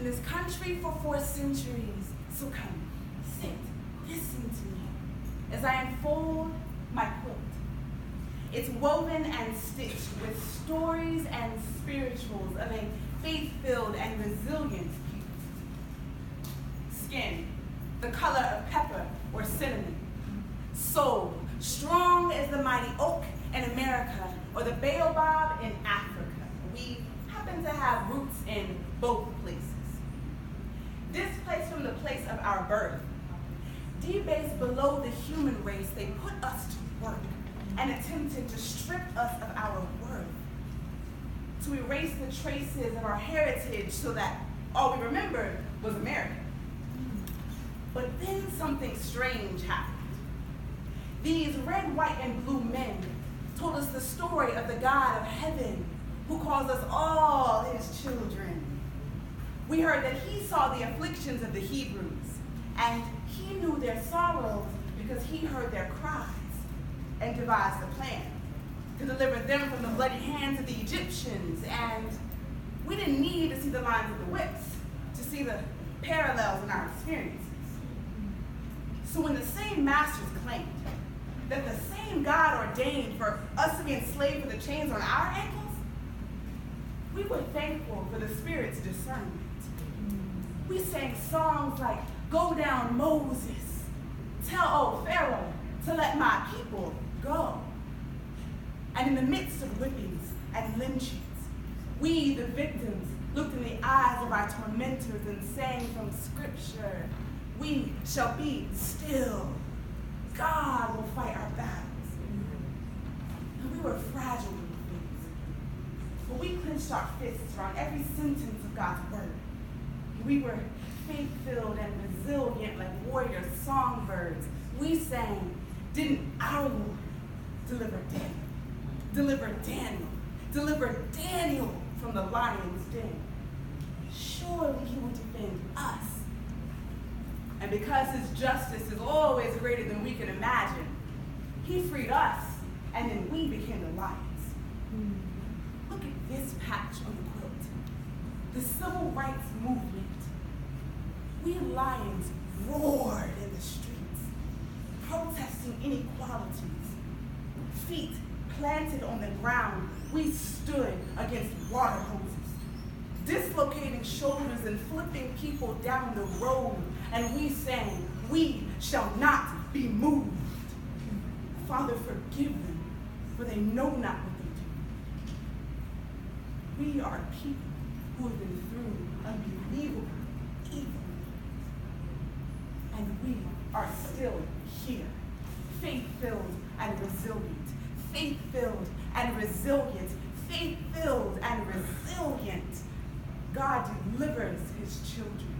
this country for 4 centuries. So come, sit, listen to me as I unfold my quilt. It's woven and stitched with stories and spirituals of a faith-filled and resilient people. Skin, the color of pepper or cinnamon. Soul, strong as the mighty oak in America or the baobab in Africa. We happen to have roots in both places. Displaced from the place of our birth, debased below the human race, they put us to work and attempted to strip us of our worth, to erase the traces of our heritage so that all we remembered was America. But then something strange happened. These red, white, and blue men told us the story of the God of heaven who calls us all his children. We heard that he saw the afflictions of the Hebrews, and he knew their sorrows because he heard their cries and devised a plan to deliver them from the bloody hands of the Egyptians. And we didn't need to see the lines of the whips to see the parallels in our experiences. So when the same masters claimed that the same God ordained for us to be enslaved for the chains on our ankles, we were thankful for the Spirit's discernment. We sang songs like, "Go down, Moses, tell old Pharaoh to let my people go." And in the midst of whippings and lynchings, we, the victims, looked in the eyes of our tormentors and sang from Scripture, "We shall be still. God will fight our battles." And we were fragile little things, but we clenched our fists around every sentence of God's word. We were faith-filled and resilient like warrior songbirds. We sang, "Didn't our Lord deliver Daniel? Deliver Daniel. Deliver Daniel from the lion's den. Surely he will defend us." And because his justice is always greater than we can imagine, he freed us, and then we became the lions. Look at this patch on the quilt. The civil rights movement. We lions roared in the streets, protesting inequalities. Feet planted on the ground, we stood against water hoses, dislocating shoulders and flipping people down the road, and we sang, "We shall not be moved." Father, forgive them, for they know not what they do. We are people who have been through unbelievable evil, and we are still here, faith-filled and resilient, faith-filled and resilient, faith-filled and resilient. God delivers his children.